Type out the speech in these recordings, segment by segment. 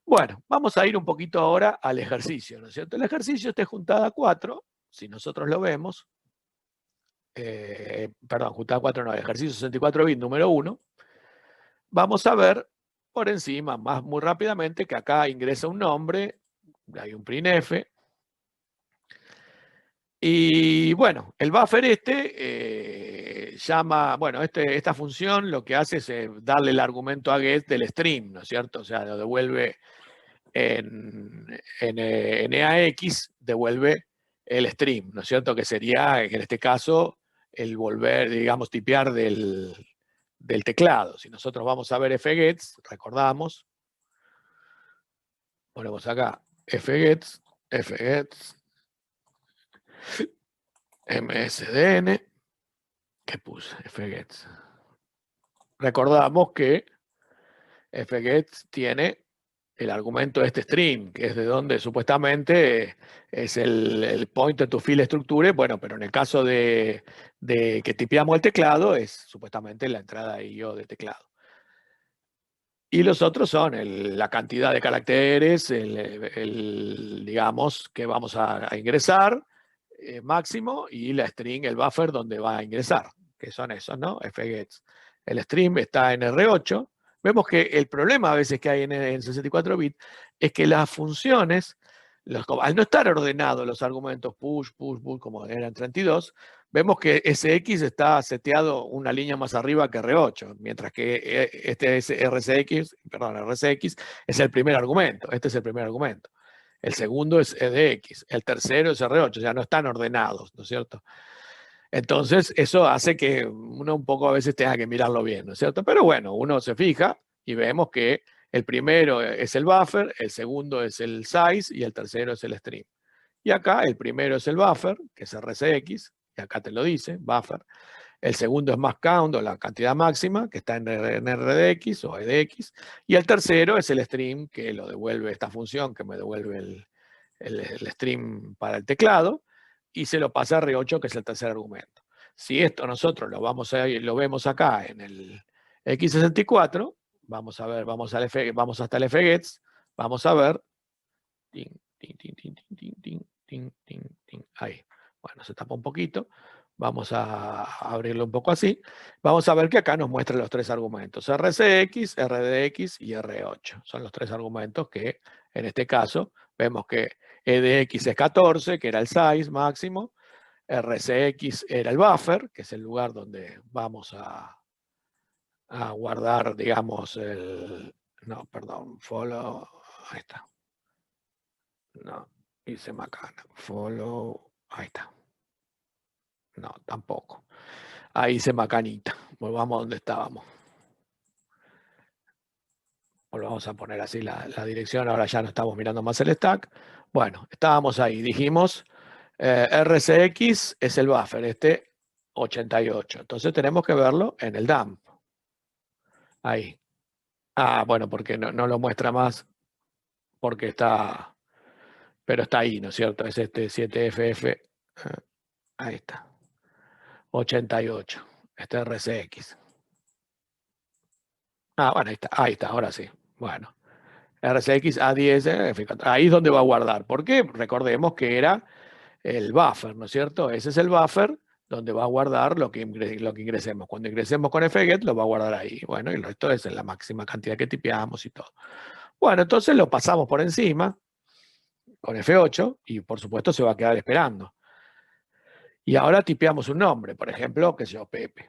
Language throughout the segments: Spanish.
Bueno, vamos a ir un poquito ahora al ejercicio, ¿no es cierto? El ejercicio está juntada 4, si nosotros lo vemos, perdón, juntada 4 no, el ejercicio 64 bit número 1, vamos a ver por encima, muy rápidamente, que acá ingresa un nombre, hay un printf, y bueno, el buffer llama, bueno, esta función lo que hace es darle el argumento a get del stream, ¿no es cierto? O sea, lo devuelve en EAX, devuelve el stream, ¿no es cierto? Que sería, en este caso, el volver, digamos, tipear del teclado. Si nosotros vamos a ver fgets, recordamos, ponemos acá fgets, msdn, ¿qué puse? Fgets. Recordamos que fgets tiene el argumento de este string, que es de donde supuestamente es el pointer to field structure, bueno, pero en el caso de que tipeamos el teclado, es supuestamente la entrada IO de teclado. Y los otros son la cantidad de caracteres, digamos, que vamos a ingresar máximo, y la string, el buffer donde va a ingresar, que son esos, ¿no? fgets. El string está en R8. Vemos que el problema a veces que hay en 64 bits es que las funciones, al no estar ordenados los argumentos push, como eran 32, vemos que SX está seteado una línea más arriba que R8, mientras que este es RCX es el primer argumento. Este es el primer argumento. El segundo es EDX. El tercero es R8. O sea, no están ordenados, ¿no es cierto? Entonces, eso hace que uno un poco a veces tenga que mirarlo bien, ¿no es cierto? Pero bueno, uno se fija y vemos que el primero es el buffer, el segundo es el size y el tercero es el stream. Y acá el primero es el buffer, que es RCX, y acá te lo dice, buffer. El segundo es max count, o la cantidad máxima, que está en RDX o EDX. Y el tercero es el stream, que lo devuelve esta función, que me devuelve el stream para el teclado, y se lo pasa a R8, que es el tercer argumento. Si esto nosotros lo vemos acá en el X64, vamos a ver, vamos hasta el fgets, vamos a ver, ahí. Bueno, se tapa un poquito. Vamos a abrirlo un poco así. Vamos a ver que acá nos muestra los tres argumentos: RCX, RDX y R8. Son los tres argumentos que, en este caso, vemos que EDX es 14, que era el size máximo. RCX era el buffer, que es el lugar donde vamos a guardar, digamos, no, perdón, follow, ahí está. No, hice macana. Follow, ahí está. No, tampoco. Ahí hice macanita. Volvamos a donde estábamos. Volvamos a poner así la dirección. Ahora ya no estamos mirando más el stack. Bueno, estábamos ahí. Dijimos RCX es el buffer, 88. Entonces tenemos que verlo en el dump. Ahí. Ah, bueno, porque no lo muestra más. Porque está. Pero está ahí, ¿no es cierto? Es este 7FF. Ahí está. 88. Este RCX. Ah, bueno, ahí está, ahora sí. Bueno, RCX A10, ahí es donde va a guardar. ¿Por qué? Recordemos que era el buffer, ¿no es cierto? Ese es el buffer donde va a guardar lo que ingresemos. Cuando ingresemos con fget, lo va a guardar ahí. Bueno, y el resto es la máxima cantidad que tipeamos y todo. Bueno, entonces lo pasamos por encima con F8 y por supuesto se va a quedar esperando. Y ahora tipeamos un nombre, por ejemplo, que sea Pepe.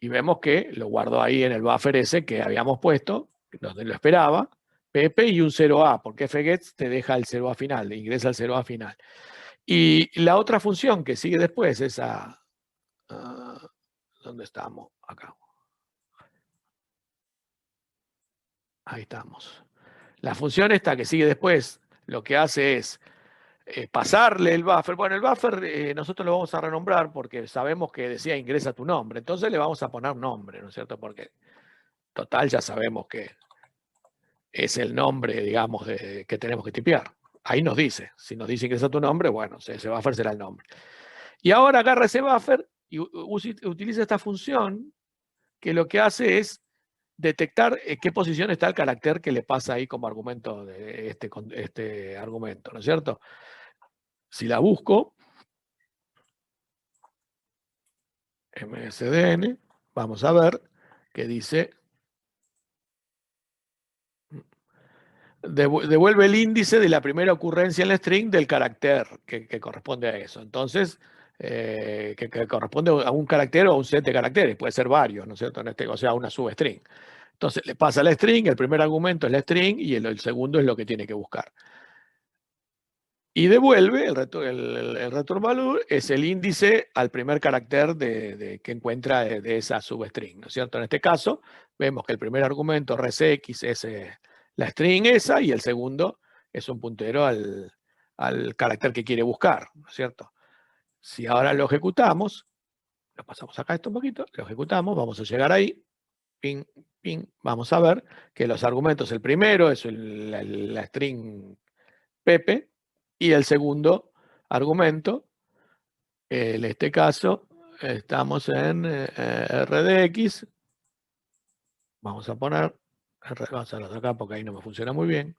Y vemos que lo guardó ahí en el buffer ese que habíamos puesto, donde lo esperaba, Pepe y un 0A, porque fgets te deja el 0A final, ingresa el 0A final. Y la otra función que sigue después, esa, ¿dónde estamos? Acá. Ahí estamos. La función esta que sigue después, lo que hace es pasarle el buffer. Bueno, el buffer nosotros lo vamos a renombrar porque sabemos que decía ingresa tu nombre. Entonces le vamos a poner nombre, ¿no es cierto? Porque total ya sabemos que es el nombre, digamos, que tenemos que tipear. Ahí nos dice. Si nos dice ingresa tu nombre, bueno, ese buffer será el nombre. Y ahora agarra ese buffer y utiliza esta función que lo que hace es detectar en qué posición está el carácter que le pasa ahí como argumento de este argumento, ¿no es cierto? Si la busco, MSDN, vamos a ver que dice, devuelve el índice de la primera ocurrencia en el string del carácter que corresponde a eso. Entonces, que corresponde a un carácter o a un set de caracteres, puede ser varios, ¿no es cierto? O sea, una substring. Entonces, le pasa la string, el primer argumento es la string y el segundo es lo que tiene que buscar. Y devuelve, el return value es el índice al primer carácter que encuentra de esa substring, ¿no es cierto? En este caso, vemos que el primer argumento RCX es la string esa y el segundo es un puntero al carácter que quiere buscar, ¿no es cierto? Si ahora lo ejecutamos, lo pasamos acá esto un poquito, lo ejecutamos, vamos a llegar ahí, ping, ping, vamos a ver que los argumentos, el primero es la string Pepe, y el segundo argumento, en este caso, estamos en RDX, vamos a poner, vamos a hacerlo acá porque ahí no me funciona muy bien,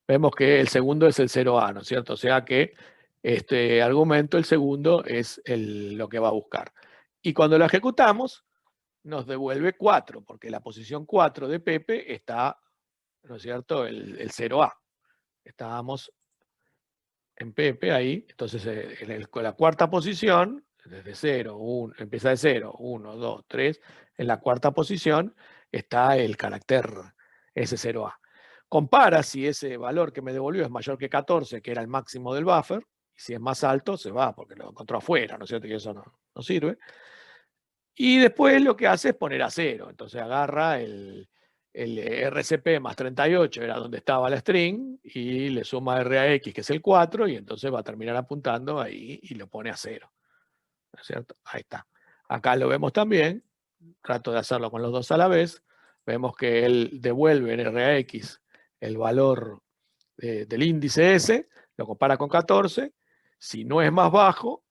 vemos que el segundo es el 0A, ¿no es cierto? O sea que este argumento, el segundo, es lo que va a buscar. Y cuando lo ejecutamos, nos devuelve 4, porque la posición 4 de Pepe está, ¿no es cierto?, el 0A. Estábamos en Pepe ahí, entonces con la cuarta posición, desde 0, 1, empieza de 0, 1, 2, 3, en la cuarta posición está el carácter S0A. Compara si ese valor que me devolvió es mayor que 14, que era el máximo del buffer, y si es más alto, se va, porque lo encontró afuera, ¿no es cierto? Y eso no sirve. Y después lo que hace es poner a 0, entonces agarra el RCP más 38 era donde estaba la string, y le suma RAX, que es el 4, y entonces va a terminar apuntando ahí y lo pone a 0. ¿No es cierto? Ahí está. Acá lo vemos también, trato de hacerlo con los dos a la vez, vemos que él devuelve en RAX el valor del índice S, lo compara con 14, si no es más bajo,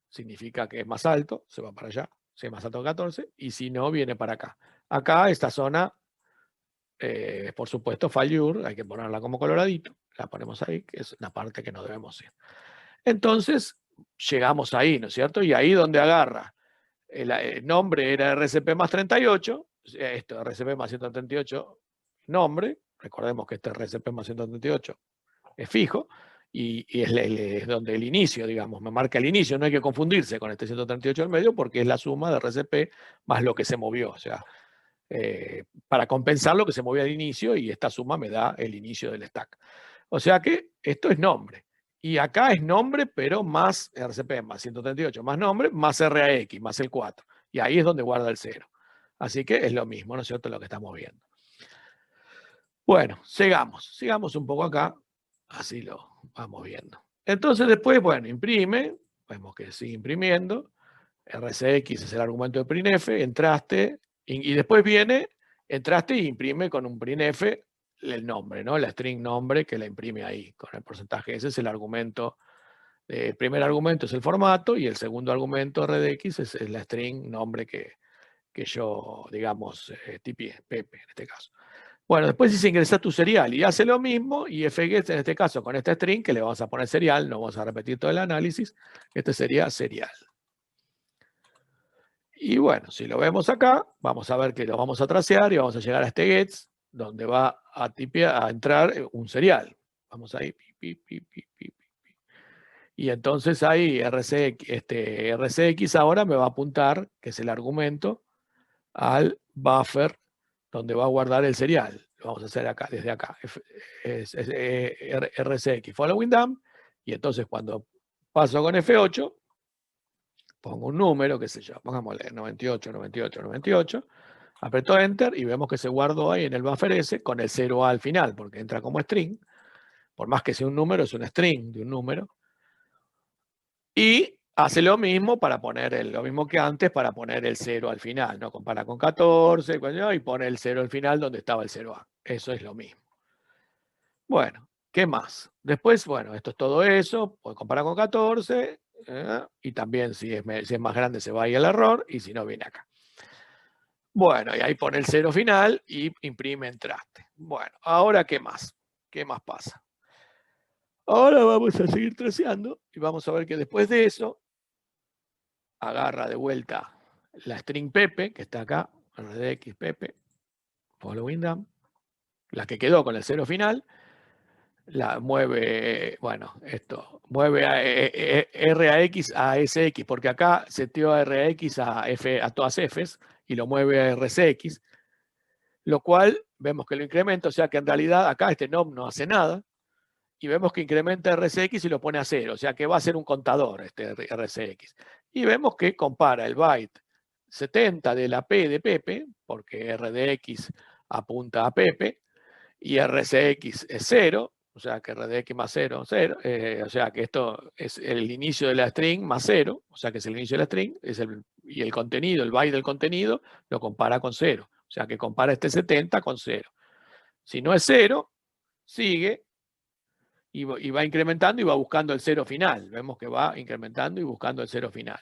significa que es más alto, se va para allá, si es más alto que 14, y si no, viene para acá. Acá, esta zona, por supuesto, failure, hay que ponerla como coloradito, la ponemos ahí, que es la parte que no debemos ir. Entonces, llegamos ahí, ¿no es cierto? Y ahí donde agarra, el nombre era RCP más 38, esto, RCP más 138, nombre, recordemos que este RCP más 138 es fijo, y es donde el inicio, digamos, me marca el inicio, no hay que confundirse con este 138 del medio porque es la suma de RCP más lo que se movió, o sea, para compensar lo que se movió al inicio, y esta suma me da el inicio del stack. O sea que esto es nombre. Y acá es nombre, pero más RCP, más 138, más nombre, más RAX, más el 4. Y ahí es donde guarda el 0. Así que es lo mismo, ¿no es cierto?, lo que estamos viendo. Bueno, sigamos un poco acá, así lo vamos viendo. Entonces después, bueno, imprime, vemos que sigue imprimiendo, RCX es el argumento de printf, entraste, y después viene, entraste y imprime con un printf el nombre, ¿no? La string nombre que la imprime ahí, con el porcentaje. Ese es el argumento. El primer argumento es el formato y el segundo argumento, RDX, es la string nombre que yo, digamos, tipié, Pepe en este caso. Bueno, después dice ingresa tu serial y hace lo mismo, y fget en este caso con esta string que le vamos a poner serial, no vamos a repetir todo el análisis, este sería serial. Y bueno, si lo vemos acá, vamos a ver que lo vamos a tracear y vamos a llegar a este gets, donde va a entrar un serial. Vamos ahí, y entonces ahí RCX ahora me va a apuntar, que es el argumento, al buffer donde va a guardar el serial. Lo vamos a hacer acá, desde acá. RCX following dump, y entonces cuando paso con F8, pongo un número, qué sé yo, pongámosle 98, 98, 98, aprieto Enter y vemos que se guardó ahí en el buffer S con el 0A al final, porque entra como string. Por más que sea un número, es un string de un número. Y hace lo mismo para poner lo mismo que antes, para poner el 0 al final, ¿no? Compara con 14 y pone el 0 al final donde estaba el 0A. Eso es lo mismo. Bueno, ¿qué más? Después, bueno, esto es todo eso, pues compara con 14, y también si es más grande se va ahí el error, y si no, viene acá. Bueno, y ahí pone el 0 final y imprime en traste. Bueno, ahora ¿qué más? ¿Qué más pasa? Ahora vamos a seguir traceando y vamos a ver que después de eso agarra de vuelta la string Pepe, que está acá, RDX Pepe, following down, la que quedó con el 0 final, la mueve, bueno, esto, mueve a RAX a SX, porque acá seteó a RAX a todas Fs y lo mueve a RCX, lo cual vemos que lo incrementa, o sea que en realidad acá este NOM no hace nada, y vemos que incrementa RCX y lo pone a 0, o sea que va a ser un contador este RCX. Y vemos que compara el byte 70 de la P de Pepe, porque RDX apunta a Pepe, y RCX es 0, o sea que RDX más 0, 0, o sea que esto es el inicio de la string más 0, o sea que es el inicio de la string, y el contenido, el byte del contenido, lo compara con 0, o sea que compara este 70 con 0. Si no es 0, sigue y va incrementando y va buscando el 0 final. Vemos que va incrementando y buscando el 0 final.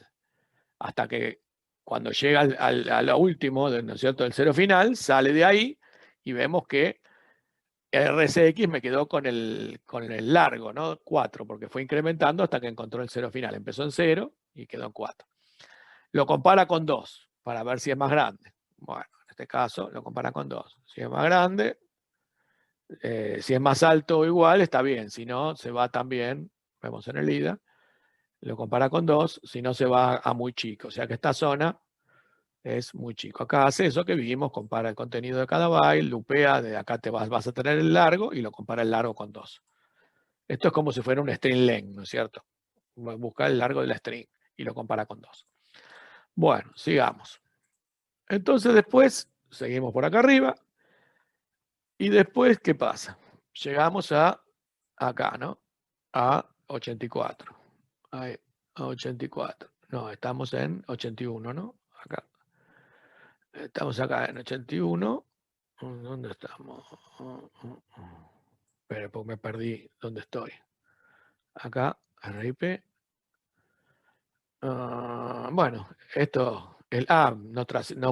Hasta que cuando llega a lo último, ¿no es cierto?, el 0 final, sale de ahí y vemos que RCX me quedó con el largo, ¿no? 4, porque fue incrementando hasta que encontró el 0 final. Empezó en 0 y quedó en 4. Lo compara con 2 para ver si es más grande. Bueno, en este caso lo compara con 2. Si es más grande, si es más alto o igual, está bien. Si no, se va también, vemos en el IDA, lo compara con 2, si no se va a muy chico. O sea que esta zona es muy chico. Acá hace eso que vimos, compara el contenido de cada byte, lupea, de acá te vas a tener el largo y lo compara el largo con 2. Esto es como si fuera un string length, ¿no es cierto? Busca el largo de la string y lo compara con 2. Bueno, sigamos. Entonces después, seguimos por acá arriba. Y después, ¿qué pasa? Llegamos a acá, ¿no? A 84. Ahí, a 84. No, estamos en 81, ¿no? Acá. Estamos acá en 81. ¿Dónde estamos? Espera, porque me perdí. ¿Dónde estoy? Acá, RIP. Bueno, esto,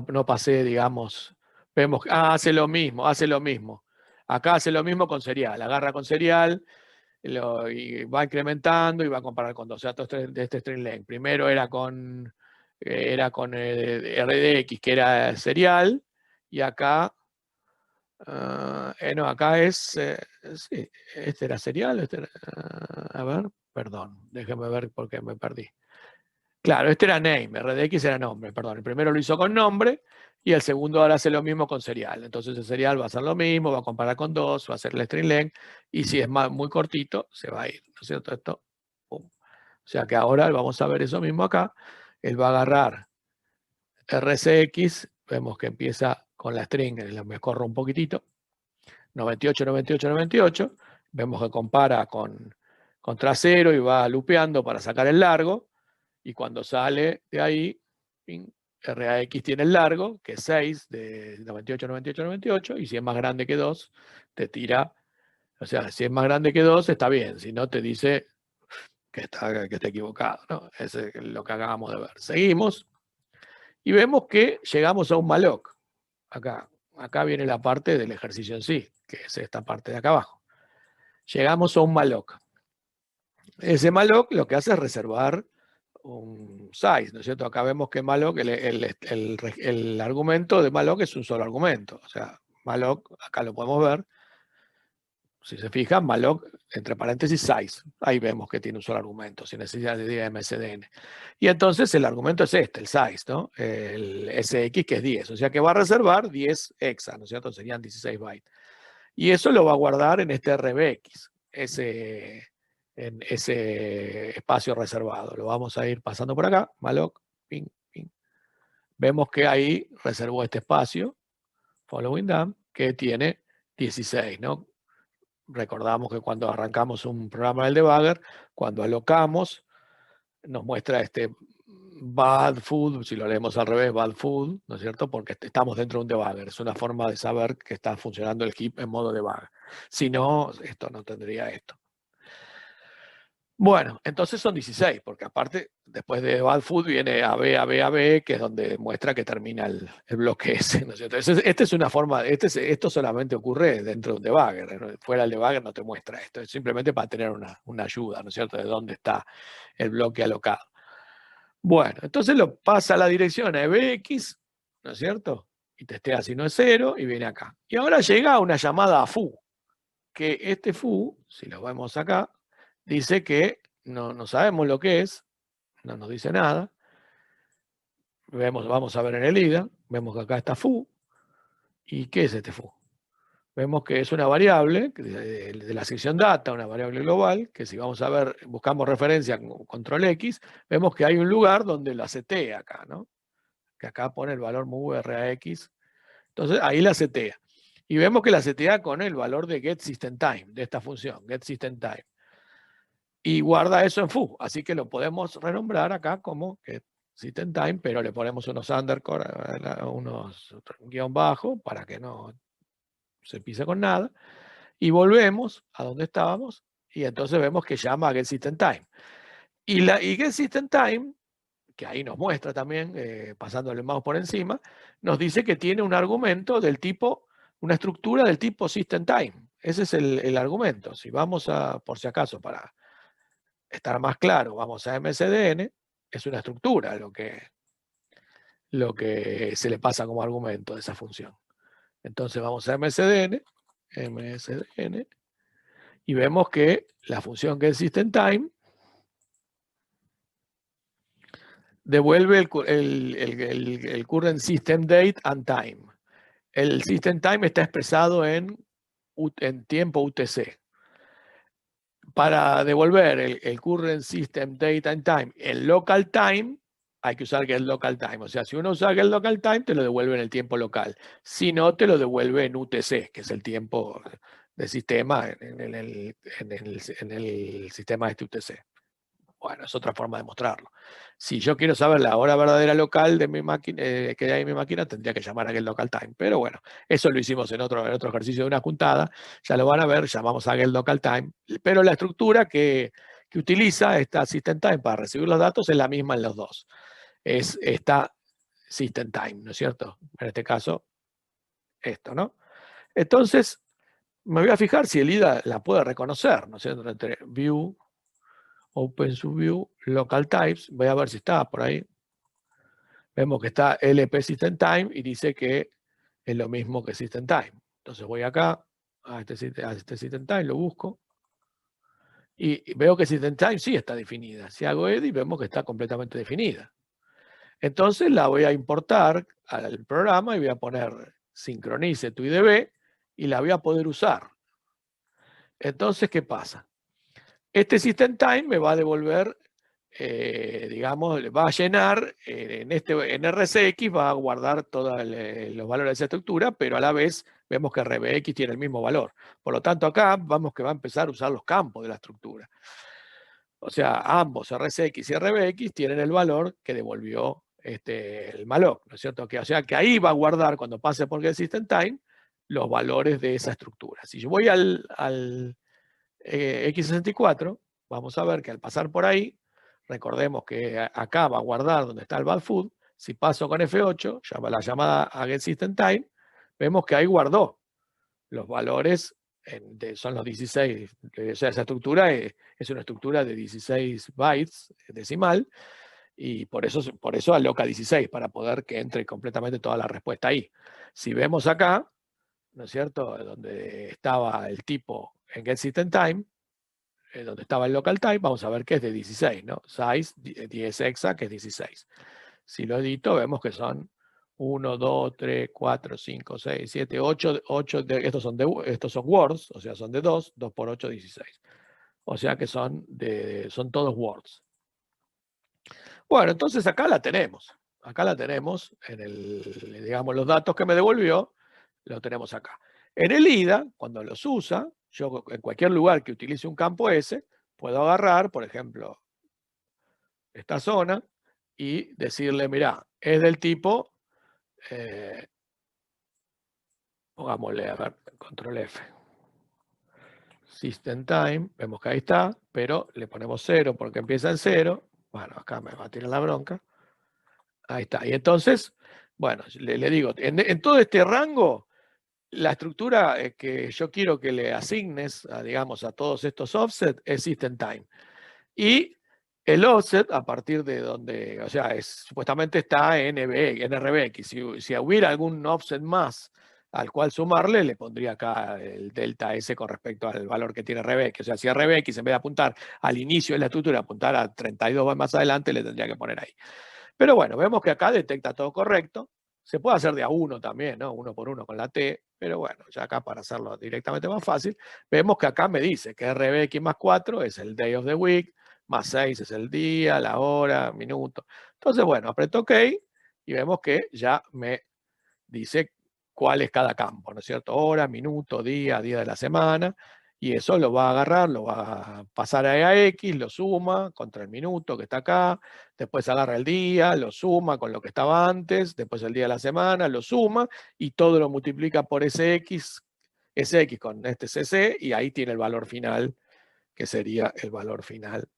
no pasé, digamos, vemos, hace lo mismo, hace lo mismo. Acá hace lo mismo con serial, agarra con serial y va incrementando y va a comparar con dos datos de este string length. Primero era con RDX, que era serial, y acá, no, acá es, sí, este era serial, a ver, perdón, déjeme ver porque me perdí. Claro, este era name, RDX era nombre, perdón. El primero lo hizo con nombre y el segundo ahora hace lo mismo con serial. Entonces el serial va a hacer lo mismo, va a comparar con 2, va a hacer el string length y si es muy cortito, se va a ir, ¿no es cierto? Esto, pum. O sea que ahora vamos a ver eso mismo acá. Él va a agarrar RCX, vemos que empieza con la string, me corro un poquitito, 98, 98, 98. Vemos que compara con trasero y va lupeando para sacar el largo. Y cuando sale de ahí, RAX tiene el largo, que es 6 de 98, 98, 98, y si es más grande que 2, te tira, o sea, si es más grande que 2, está bien, si no, te dice que está equivocado, ¿no? Eso es lo que acabamos de ver. Seguimos y vemos que llegamos a un malloc. Acá viene la parte del ejercicio en sí, que es esta parte de acá abajo. Llegamos a un malloc. Ese malloc lo que hace es reservar un size, ¿no es cierto? Acá vemos que malloc, el argumento de malloc es un solo argumento. O sea, malloc, acá lo podemos ver. Si se fijan, malloc, entre paréntesis, size. Ahí vemos que tiene un solo argumento, sin necesidad de ir a MSDN. Y entonces el argumento es este, el size, ¿no? El SX, que es 10. O sea que va a reservar 10 hexa, ¿no es cierto? Serían 16 bytes. Y eso lo va a guardar en este RBX, en ese espacio reservado. Lo vamos a ir pasando por acá, malloc, ping, ping. Vemos que ahí reservó este espacio, following down, que tiene 16, ¿no? Recordamos que cuando arrancamos un programa del debugger, cuando alocamos, nos muestra este bad food, si lo leemos al revés, bad food, ¿no es cierto? Porque estamos dentro de un debugger. Es una forma de saber que está funcionando el heap en modo debugger. Si no, esto no tendría esto. Bueno, entonces son 16, porque aparte, después de bad food viene AB, AB, AB, que es donde muestra que termina el bloque S, ¿no es cierto? Esta es una forma, esto solamente ocurre dentro de un debugger, ¿no? Fuera del debugger no te muestra esto, es simplemente para tener una ayuda, ¿no es cierto?, de dónde está el bloque alocado. Bueno, entonces lo pasa a la dirección ABX, ¿no es cierto? Y testea si no es 0 y viene acá. Y ahora llega una llamada a foo, que este foo, si lo vemos acá, dice que no sabemos lo que es, no nos dice nada. Vamos a ver en el IDA, vemos que acá está foo. ¿Y qué es este foo? Vemos que es una variable de la sección data, una variable global, que si vamos a ver, buscamos referencia con control X, vemos que hay un lugar donde la setea acá, ¿no? Que acá pone el valor moverax. Entonces ahí la setea. Y vemos que la setea con el valor de getSystemTime, de esta función, getSystemTime. Y guarda eso en foo, así que lo podemos renombrar acá como getSystemTime, pero le ponemos unos underscore, unos guión bajo para que no se pise con nada. Y volvemos a donde estábamos y entonces vemos que llama a getSystemTime. Y getSystemTime, que ahí nos muestra también, pasándole el mouse por encima, nos dice que tiene un argumento del tipo, una estructura del tipo systemTime. Ese es el argumento. Si vamos a, por si acaso, para estar más claro, vamos a MSDN, es una estructura lo que se le pasa como argumento de esa función. Entonces vamos a MSDN, y vemos que la función getSystemTime devuelve el current system date and time. El system time está expresado en tiempo UTC. Para devolver el current system date and time en local time, hay que usar getLocalTime. O sea, si uno usa getLocalTime, te lo devuelve en el tiempo local. Si no, te lo devuelve en UTC, que es el tiempo de sistema en el sistema de este UTC. Bueno, es otra forma de mostrarlo. Si yo quiero saber la hora verdadera local de mi máquina, que hay en mi máquina, tendría que llamar a getLocalTime. Pero bueno, eso lo hicimos en otro ejercicio de una juntada. Ya lo van a ver, llamamos a getLocalTime. Pero la estructura que utiliza esta SystemTime para recibir los datos es la misma en los dos. Es esta SystemTime, ¿no es cierto? En este caso, esto, ¿no? Entonces, me voy a fijar si el IDA la puede reconocer, ¿no es cierto? Entre View, OpenSUBView, Local Types, voy a ver si está por ahí. Vemos que está LP SystemTime y dice que es lo mismo que SystemTime. Entonces voy acá a este SystemTime, lo busco. Y veo que SystemTime sí está definida. Si hago edit, vemos que está completamente definida. Entonces la voy a importar al programa y voy a poner sincronice tu IDB y la voy a poder usar. Entonces, ¿qué pasa? Este SystemTime me va a devolver, digamos, va a llenar en RCX, va a guardar todos los valores de esa estructura, pero a la vez vemos que RBX tiene el mismo valor. Por lo tanto, acá vamos que va a empezar a usar los campos de la estructura. O sea, ambos, RCX y RBX, tienen el valor que devolvió el malloc, ¿no es cierto? O sea, que ahí va a guardar, cuando pase por getSystemTime, los valores de esa estructura. Si yo voy al X64, vamos a ver que al pasar por ahí, recordemos que acá va a guardar donde está el bad food. Si paso con F8, la llamada a getSystemTime, vemos que ahí guardó los valores, son los 16. O sea, esa estructura es una estructura de 16 bytes decimal, y por eso aloca 16, para poder que entre completamente toda la respuesta ahí. Si vemos acá, ¿no es cierto?, donde estaba el tipo en getSystemTime, donde estaba el local type, vamos a ver que es de 16, ¿no? Size 10 hexa, que es 16. Si lo edito, vemos que son 1, 2, 3, 4, 5, 6, 7, 8, estos son words, o sea, son de 2, 2 por 8, 16. O sea que son todos words. Bueno, entonces acá la tenemos. Acá la tenemos, digamos, los datos que me devolvió, lo tenemos acá. En el IDA, cuando los usa, yo en cualquier lugar que utilice un campo S, puedo agarrar, por ejemplo, esta zona y decirle, mira, es del tipo, pongámosle, a ver, control F, System time, vemos que ahí está, pero le ponemos 0 porque empieza en 0. Bueno, acá me va a tirar la bronca. Ahí está. Y entonces, bueno, le digo, en todo este rango, la estructura que yo quiero que le asignes, digamos, a todos estos offset es system time. Y el offset, a partir de donde, o sea, supuestamente está en RBX. Si hubiera algún offset más al cual sumarle, le pondría acá el delta S con respecto al valor que tiene RBX. O sea, si RBX en vez de apuntar al inicio de la estructura, apuntar a 32 más adelante, le tendría que poner ahí. Pero bueno, vemos que acá detecta todo correcto. Se puede hacer de a uno también, ¿no? Uno por uno con la T, pero bueno, ya acá para hacerlo directamente más fácil, vemos que acá me dice que RBX más 4 es el day of the week, más 6 es el día, la hora, minuto. Entonces, bueno, aprieto OK y vemos que ya me dice cuál es cada campo, ¿no es cierto? Hora, minuto, día de la semana, y eso lo va a agarrar, lo va a pasar a X, lo suma contra el minuto que está acá, después agarra el día, lo suma con lo que estaba antes, después el día de la semana, lo suma, y todo lo multiplica por ese X con este CC, y ahí tiene el valor final, que sería el valor final.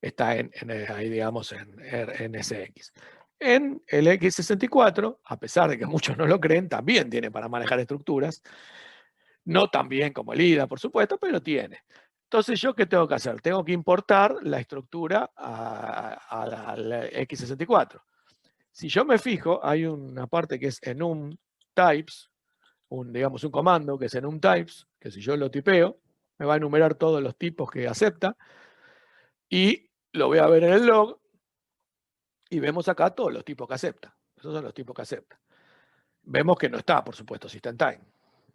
Está ahí, digamos, en ese X. En el X64, a pesar de que muchos no lo creen, también tiene para manejar estructuras. No tan bien como el IDA, por supuesto, pero tiene. Entonces, ¿yo qué tengo que hacer? Tengo que importar la estructura al X64. Si yo me fijo, hay una parte que es enum types, digamos un comando que es enum types, que si yo lo tipeo, me va a enumerar todos los tipos que acepta y lo voy a ver en el log y vemos acá todos los tipos que acepta. Esos son los tipos que acepta. Vemos que no está, por supuesto, system time,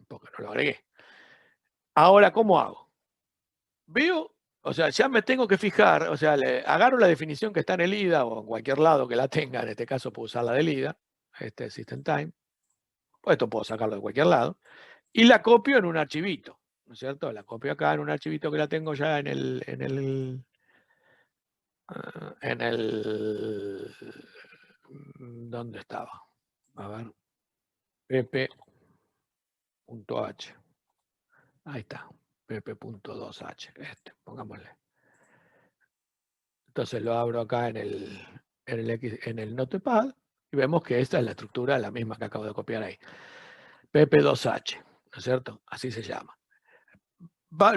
porque no lo agregué. Ahora, ¿cómo hago? Veo, o sea, ya me tengo que fijar, o sea, agarro la definición que está en el IDA o en cualquier lado que la tenga, en este caso puedo usar la del IDA, este system time, pues esto puedo sacarlo de cualquier lado, y la copio en un archivito, ¿no es cierto? La copio acá en un archivito que la tengo ya ¿dónde estaba? A ver, pp.h. Ahí está, pp.2h, pongámosle. Entonces lo abro acá en el Notepad y vemos que esta es la estructura, la misma que acabo de copiar ahí. pp2h, ¿no es cierto? Así se llama.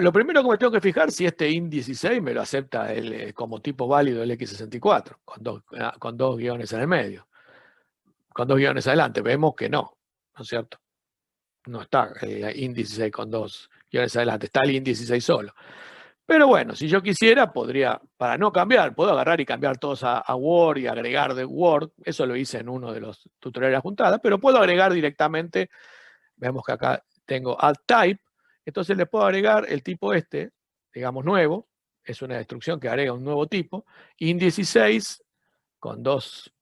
Lo primero que me tengo que fijar si este int16 me lo acepta como tipo válido el x64, con dos guiones en el medio. Con dos guiones adelante, vemos que no, ¿no es cierto? No está el int16 con dos guiones adelante, está el int16 solo. Pero bueno, si yo quisiera, podría, para no cambiar, puedo agarrar y cambiar todos a Word y agregar de Word. Eso lo hice en uno de los tutoriales juntadas, pero puedo agregar directamente. Vemos que acá tengo add type. Entonces le puedo agregar el tipo este, digamos nuevo. Es una instrucción que agrega un nuevo tipo. int16 con dos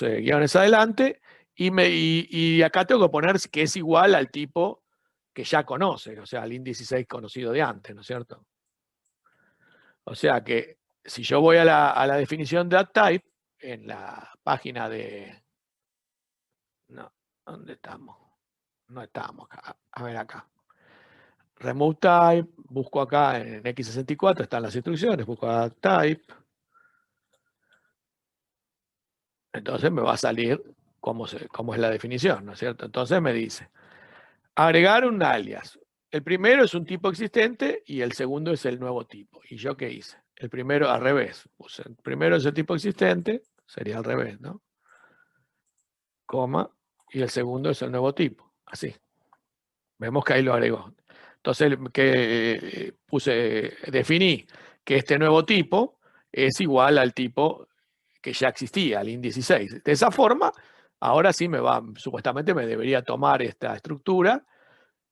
guiones adelante. Y acá tengo que poner que es igual al tipo que ya conoce, o sea, al int16 conocido de antes, ¿no es cierto? O sea que si yo voy a la definición de add_type, en la página de... No, ¿dónde estamos? No estamos acá. A ver acá. Remove type, busco acá en x64, están las instrucciones, busco add_type. Entonces me va a salir cómo es la definición, ¿no es cierto? Entonces me dice, agregar un alias. El primero es un tipo existente y el segundo es el nuevo tipo. ¿Y yo qué hice? El primero al revés. Puse, el primero es el tipo existente, sería al revés, ¿no? Coma, y el segundo es el nuevo tipo. Así. Vemos que ahí lo agregó. Entonces, definí que este nuevo tipo es igual al tipo que ya existía, al int16. De esa forma, ahora sí supuestamente me debería tomar esta estructura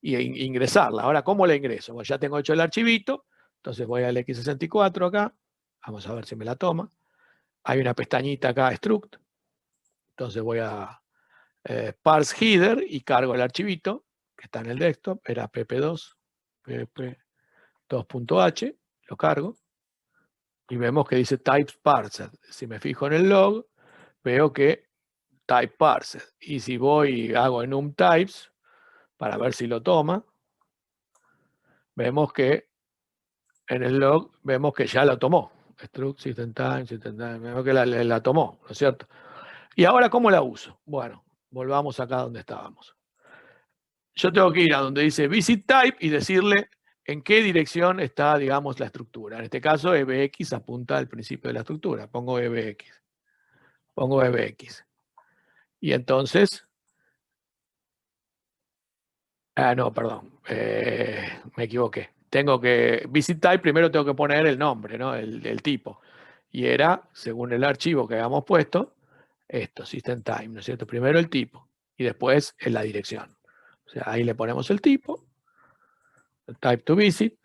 y ingresarla. Ahora, ¿cómo la ingreso? Bueno, ya tengo hecho el archivito, entonces voy al x64 acá, vamos a ver si me la toma. Hay una pestañita acá, struct, entonces voy a parse header y cargo el archivito que está en el desktop, era pp2, pp2.h, lo cargo y vemos que dice types parsed. Si me fijo en el log, veo que type parsed. Y si voy y hago enum types, para ver si lo toma, vemos que en el log vemos que ya la tomó. Struct system time, vemos que la tomó, ¿no es cierto? Y ahora, ¿cómo la uso? Bueno, volvamos acá donde estábamos. Yo tengo que ir a donde dice visit type y decirle en qué dirección está, digamos, la estructura. En este caso, EBX apunta al principio de la estructura. Pongo EBX. Pongo EBX. Y entonces... no, perdón. Me equivoqué. Tengo que... Visit type, primero tengo que poner el nombre, ¿no? El tipo. Y era, según el archivo que habíamos puesto, esto, system time, ¿no es cierto? Primero el tipo y después en la dirección. O sea, ahí le ponemos el tipo, el type to visit,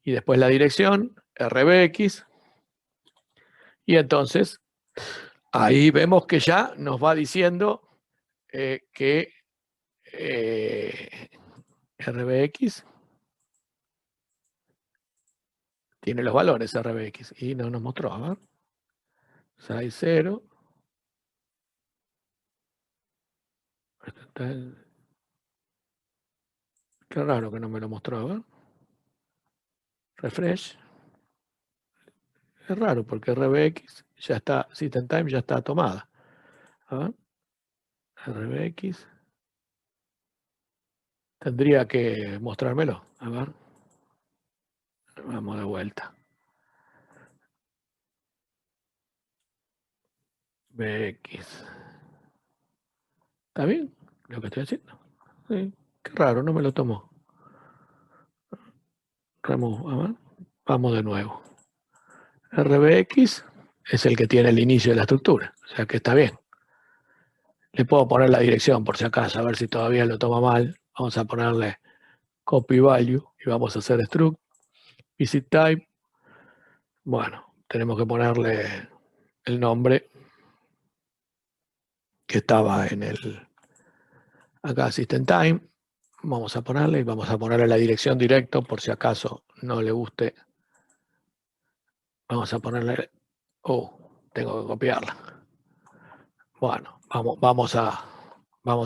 y después la dirección, RBX, y entonces ahí vemos que ya nos va diciendo que RBX tiene los valores RBX y no nos mostró, a ver, 6.0. Qué raro que no me lo mostró, a ver. Refresh. Es raro porque RBX ya está, System Time ya está tomada. A ver. RBX. Tendría que mostrármelo. A ver. Vamos de vuelta. BX. ¿Está bien lo que estoy haciendo? Sí. Qué raro, no me lo tomó. Remove. A ver. Vamos de nuevo. RBX es el que tiene el inicio de la estructura. O sea que está bien. Le puedo poner la dirección por si acaso, a ver si todavía lo toma mal. Vamos a ponerle copy value y vamos a hacer struct. Visit type. Bueno, tenemos que ponerle el nombre que estaba en el acá system time. Vamos a ponerle y vamos a ponerle la dirección directo por si acaso no le guste. Vamos a ponerle, tengo que copiarla. Bueno, vamos a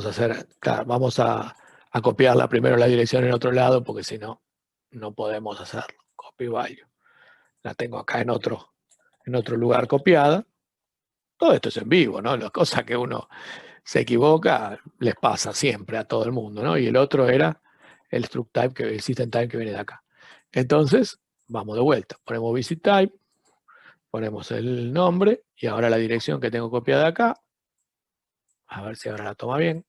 hacer, claro, vamos a copiarla primero la dirección en otro lado porque si no, no podemos hacerlo. Copy value. La tengo acá en otro lugar copiada. Todo esto es en vivo, ¿no? Las cosas que uno se equivoca les pasa siempre a todo el mundo, ¿no? Y el otro era el struct type, el system type que viene de acá. Entonces, vamos de vuelta. Ponemos visit type, ponemos el nombre y ahora la dirección que tengo copiada acá. A ver si ahora la toma bien.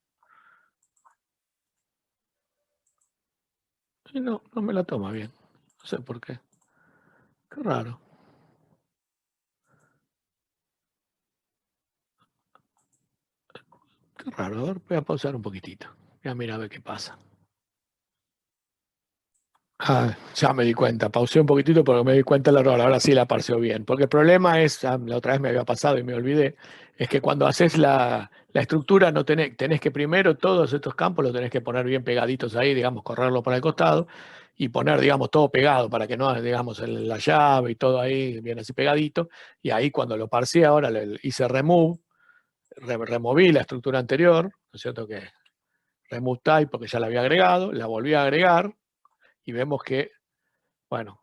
Y no me la toma bien. No sé por qué. Qué raro. Qué raro. A ver, voy a pausar un poquitito. Voy a mirar a ver qué pasa. Ya me di cuenta, pausé un poquitito porque me di cuenta del error, ahora sí la pareció bien. Porque el problema es, la otra vez me había pasado y me olvidé, es que cuando haces la estructura no tenés que primero todos estos campos los tenés que poner bien pegaditos ahí, digamos, correrlo para el costado y poner, digamos, todo pegado para que no, digamos, la llave y todo ahí bien así pegadito. Y ahí cuando lo parcí ahora le hice remove, removí la estructura anterior, ¿no es cierto? Que remove type porque ya la había agregado, la volví a agregar y vemos que, bueno,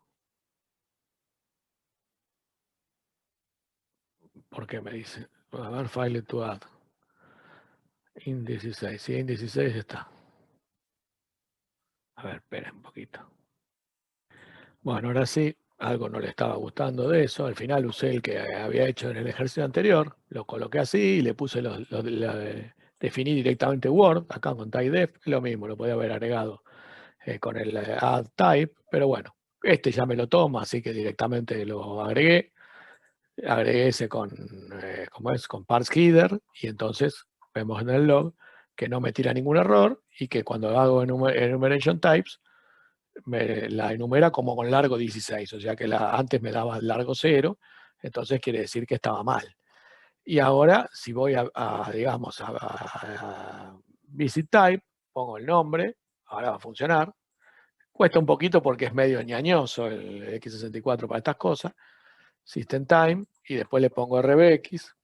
¿por qué me dice? A ver, file to add. In 16. Sí, in 16 está. A ver, espera un poquito. Bueno, ahora sí, algo no le estaba gustando de eso. Al final usé el que había hecho en el ejercicio anterior. Lo coloqué así y le puse definí directamente Word, acá con typedef, lo mismo, lo podía haber agregado con el add type, pero bueno, este ya me lo toma, así que directamente lo agregué. Agregué ese ¿cómo es? Con parse header y entonces vemos en el log que no me tira ningún error y que cuando hago enumeration types me la enumera como con largo 16, o sea que antes me daba largo 0, entonces quiere decir que estaba mal. Y ahora si voy digamos, a visit type, pongo el nombre, ahora va a funcionar. Cuesta un poquito porque es medio ñañoso el x64 para estas cosas. System time, y después le pongo RBX,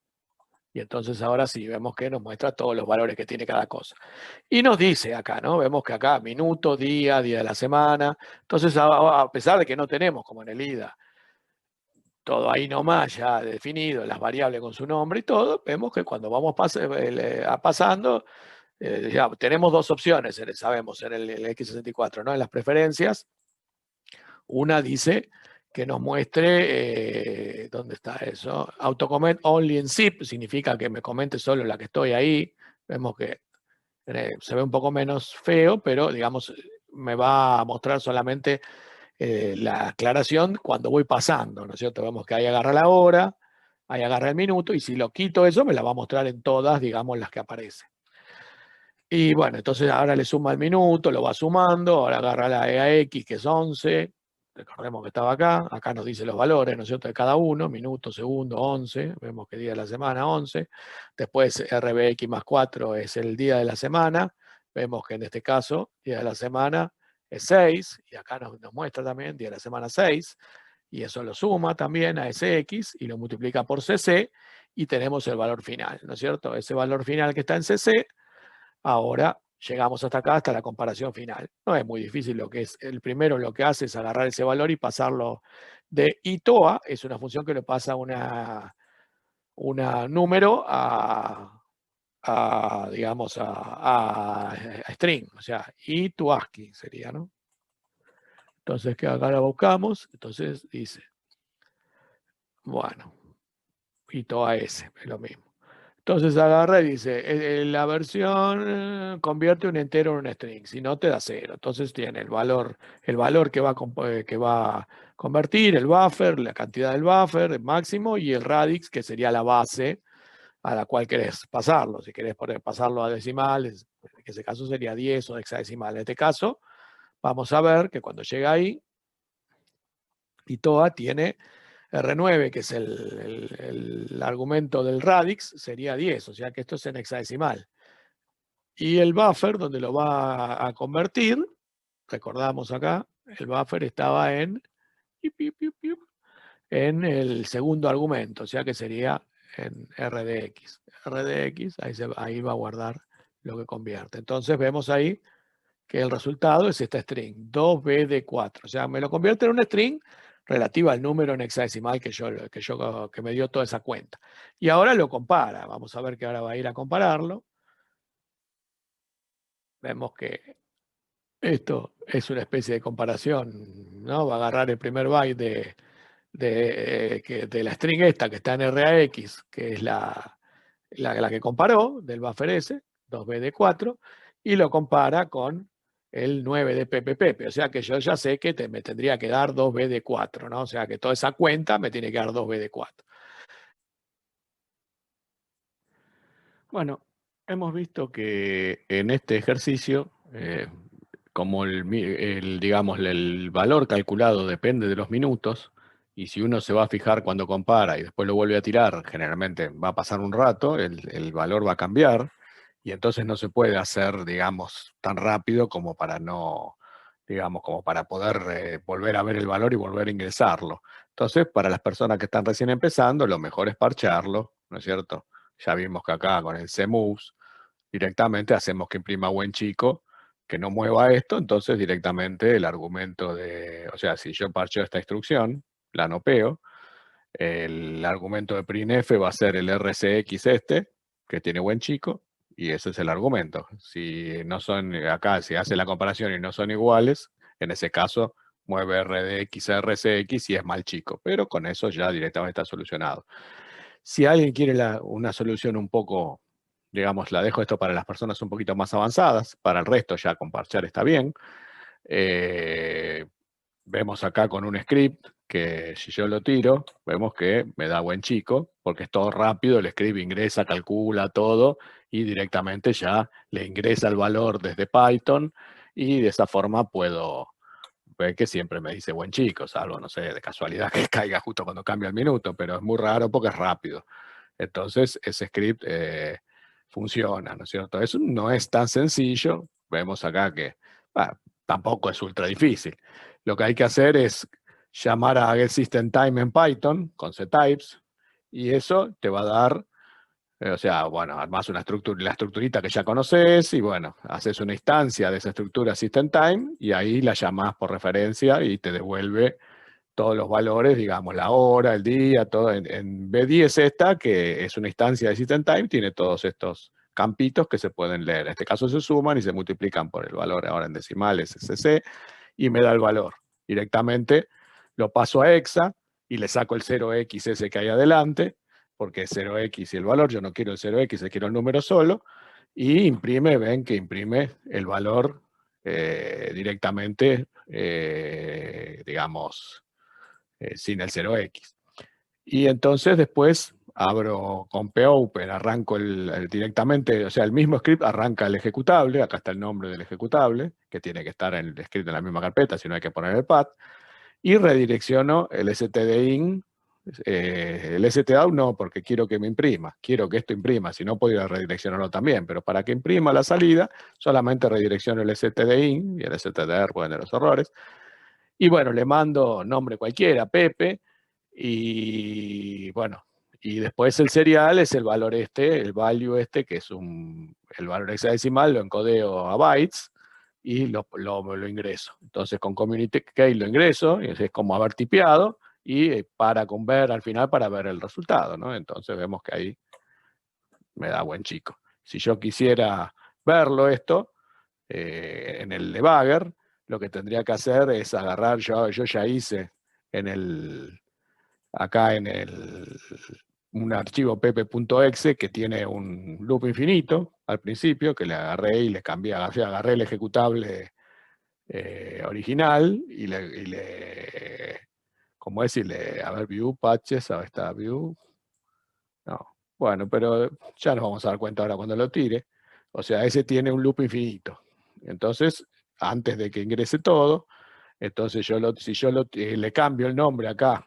Y entonces ahora sí, vemos que nos muestra todos los valores que tiene cada cosa. Y nos dice acá, ¿no? Vemos que acá minuto, día, día de la semana. Entonces, a pesar de que no tenemos, como en el IDA, todo ahí nomás ya definido, las variables con su nombre y todo, vemos que cuando vamos pasando, ya tenemos dos opciones, sabemos, en el X64, ¿no? En las preferencias, una dice que nos muestre, ¿dónde está eso? Autocomment only in zip, significa que me comente solo la que estoy ahí. Vemos que se ve un poco menos feo, pero digamos, me va a mostrar solamente la aclaración cuando voy pasando, ¿no es cierto? Vemos que ahí agarra la hora, ahí agarra el minuto, y si lo quito eso, me la va a mostrar en todas, digamos, las que aparecen. Y bueno, entonces ahora le suma el minuto, lo va sumando, ahora agarra la EAX, que es 11, recordemos que estaba acá nos dice los valores, ¿no es cierto?, de cada uno, minuto, segundo, 11, vemos que día de la semana, 11, después RBX más 4 es el día de la semana, vemos que en este caso, día de la semana es 6, y acá nos muestra también día de la semana 6, y eso lo suma también a ese X y lo multiplica por CC, y tenemos el valor final, ¿no es cierto? Ese valor final que está en CC. Ahora llegamos hasta acá, hasta la comparación final. No es muy difícil lo que es. El primero lo que hace es agarrar ese valor y pasarlo de itoa, es una función que le pasa una número digamos, a string, o sea, i to ASCII sería, ¿no? Entonces, que acá la buscamos, entonces dice, bueno, itoa s, es lo mismo. Entonces agarra y dice, la versión convierte un entero en un string, si no te da 0. Entonces tiene el valor que va a convertir, el buffer, la cantidad del buffer, el máximo, y el radix, que sería la base a la cual querés pasarlo. Si querés pasarlo a decimales, en ese caso sería 10 o hexadecimal. En este caso, vamos a ver que cuando llega ahí, ITOA tiene R9, que es el argumento del radix, sería 10, o sea que esto es en hexadecimal. Y el buffer, donde lo va a convertir, recordamos acá, el buffer estaba en el segundo argumento, o sea que sería en RDX. RDX, ahí va a guardar lo que convierte. Entonces vemos ahí que el resultado es esta string, 2b4. O sea, me lo convierte en una string relativa al número en hexadecimal que me dio toda esa cuenta. Y ahora lo compara. Vamos a ver que ahora va a ir a compararlo. Vemos que esto es una especie de comparación, ¿no? Va a agarrar el primer byte de la string esta que está en RAX, que es la que comparó del buffer S, 2b4, y lo compara con el 9 de PPP. O sea que yo ya sé que me tendría que dar 2b de 4, ¿no? O sea que toda esa cuenta me tiene que dar 2b de 4. Bueno, hemos visto que en este ejercicio, como digamos, el valor calculado depende de los minutos, y si uno se va a fijar cuando compara y después lo vuelve a tirar, generalmente va a pasar un rato, el valor va a cambiar, y entonces no se puede hacer, digamos, tan rápido como para no, digamos, como para poder volver a ver el valor y volver a ingresarlo. Entonces, para las personas que están recién empezando, lo mejor es parchearlo, ¿no es cierto? Ya vimos que acá con el CMOVES directamente hacemos que imprima buen chico, que no mueva esto, entonces directamente el argumento o sea, si yo parcheo esta instrucción, la nopeo, el argumento de printf va a ser el RCX este, que tiene buen chico, y ese es el argumento. Si no son, acá si hace la comparación y no son iguales, en ese caso mueve RDX a RCX y es mal chico, pero con eso ya directamente está solucionado. Si alguien quiere una solución un poco, digamos, la dejo esto para las personas un poquito más avanzadas, para el resto ya con parchar está bien. Vemos acá con un script que si yo lo tiro, vemos que me da buen chico, porque es todo rápido, el script ingresa, calcula todo y directamente ya le ingresa el valor desde Python, y de esa forma puedo ver que siempre me dice buen chico, salvo, no sé, de casualidad que caiga justo cuando cambia el minuto, pero es muy raro porque es rápido. Entonces, ese script funciona, ¿no es cierto? Eso no es tan sencillo. Vemos acá que tampoco es ultra difícil. Lo que hay que hacer es llamar a getSystemTime en Python con ctypes, y eso te va a dar O sea, bueno, armás una estructura, la estructurita que ya conoces y bueno, haces una instancia de esa estructura System Time y ahí la llamás por referencia y te devuelve todos los valores, digamos, la hora, el día, todo. En B10 esta, que es una instancia de System Time, tiene todos estos campitos que se pueden leer. En este caso se suman y se multiplican por el valor ahora en decimales, SC, y me da el valor. Directamente lo paso a hexa y le saco el 0x ese que hay adelante, porque es 0x y el valor, yo no quiero el 0x, yo quiero el número solo, y imprime, ven que imprime el valor directamente, digamos, sin el 0x. Y entonces después abro con popen, arranco directamente, o sea, el mismo script arranca el ejecutable, acá está el nombre del ejecutable, que tiene que estar en el script en la misma carpeta, si no hay que poner el path, y redirecciono el stdin, el stdout no, porque quiero que me imprima, quiero que esto imprima, si no puedo redireccionarlo también, pero para que imprima la salida, solamente redirecciono el stdin, y el stdr pueden tener los errores, y bueno, le mando nombre cualquiera, Pepe, y bueno, y después el serial es el valor este, el value este, que es el valor hexadecimal, lo encodeo a bytes y lo ingreso. Entonces con community key lo ingreso, y es como haber tipeado, y para conver al final para ver el resultado, ¿no? Entonces vemos que ahí me da buen chico. Si yo quisiera verlo esto, en el debugger, lo que tendría que hacer es agarrar, yo ya hice acá en un archivo pp.exe que tiene un loop infinito al principio, que le agarré y le cambié, agarré el ejecutable original ¿cómo decirle? A ver, view, patches, ahí está, view. No, bueno, pero ya nos vamos a dar cuenta ahora cuando lo tire. O sea, ese tiene un loop infinito. Entonces, antes de que ingrese todo, entonces si yo le cambio el nombre acá,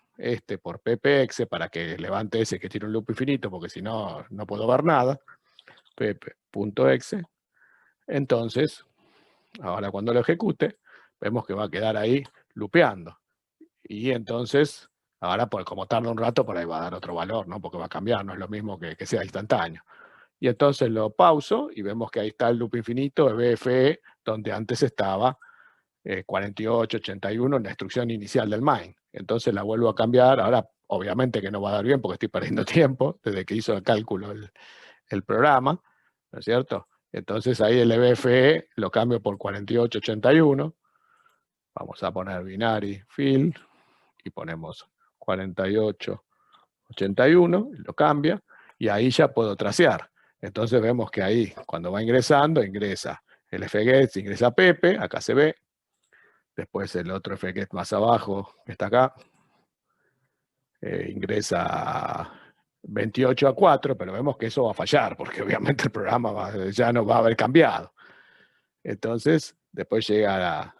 por ppx, para que levante ese que tiene un loop infinito, porque si no, no puedo ver nada, pp.exe, entonces, ahora cuando lo ejecute, vemos que va a quedar ahí lupeando. Y entonces, ahora como tarda un rato, por ahí va a dar otro valor, ¿no? Porque va a cambiar, no es lo mismo que sea instantáneo. Y entonces lo pauso y vemos que ahí está el loop infinito, BFE, donde antes estaba 48, 81 en la instrucción inicial del main. Entonces la vuelvo a cambiar. Ahora, obviamente que no va a dar bien porque estoy perdiendo tiempo desde que hizo el cálculo el programa, ¿no es cierto? Entonces ahí el BFE lo cambio por 48, 81. Vamos a poner binary field y ponemos 48, 81, lo cambia y ahí ya puedo tracear. Entonces vemos que ahí, cuando va ingresando, ingresa el fget, ingresa Pepe, acá se ve. Después el otro fget más abajo, que está acá, ingresa 28 a 4, pero vemos que eso va a fallar, porque obviamente el programa ya no va a haber cambiado. Entonces, después llega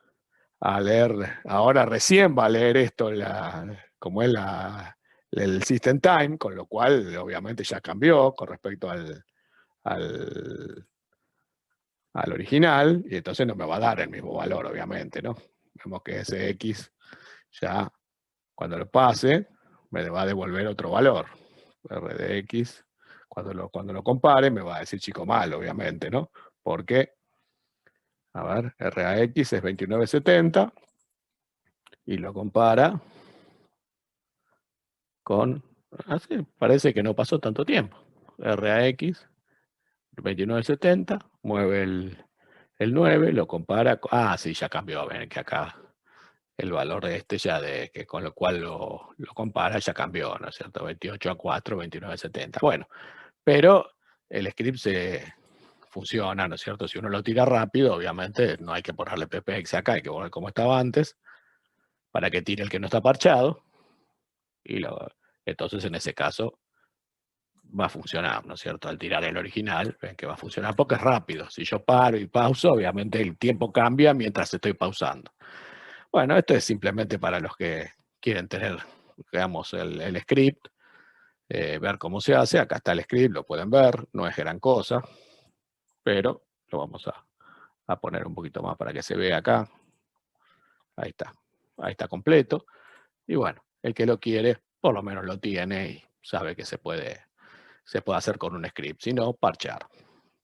a leer, ahora recién va a leer esto, como es el System Time, con lo cual obviamente ya cambió con respecto al original, y entonces no me va a dar el mismo valor, obviamente, ¿no? Vemos que ese X ya, cuando lo pase, me va a devolver otro valor. R de X, cuando lo compare, me va a decir chico mal, obviamente, ¿no? Porque, a ver, RAX es 2970, y lo compara con, así, parece que no pasó tanto tiempo. RAX 2970, mueve el 9, lo compara, sí, ya cambió, ven que acá el valor de ya que con lo cual lo compara ya cambió, ¿no es cierto? 28 a 4, 2970. Bueno, pero el script funciona, ¿no es cierto? Si uno lo tira rápido, obviamente no hay que ponerle ppx acá, hay que poner como estaba antes, para que tire el que no está parchado, y entonces en ese caso va a funcionar, ¿no es cierto? Al tirar el original, ven que va a funcionar porque es rápido. Si yo paro y pauso, obviamente el tiempo cambia mientras estoy pausando. Bueno, esto es simplemente para los que quieren tener, digamos, el script, ver cómo se hace. Acá está el script, lo pueden ver, no es gran cosa, pero lo vamos a poner un poquito más para que se vea acá. Ahí está completo. Y bueno, el que lo quiere, por lo menos lo tiene y sabe que se puede se puede hacer con un script, si no, parchear.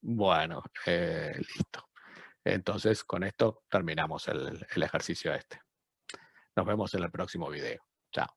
Bueno, listo. Entonces, con esto terminamos el ejercicio este. Nos vemos en el próximo video. Chao.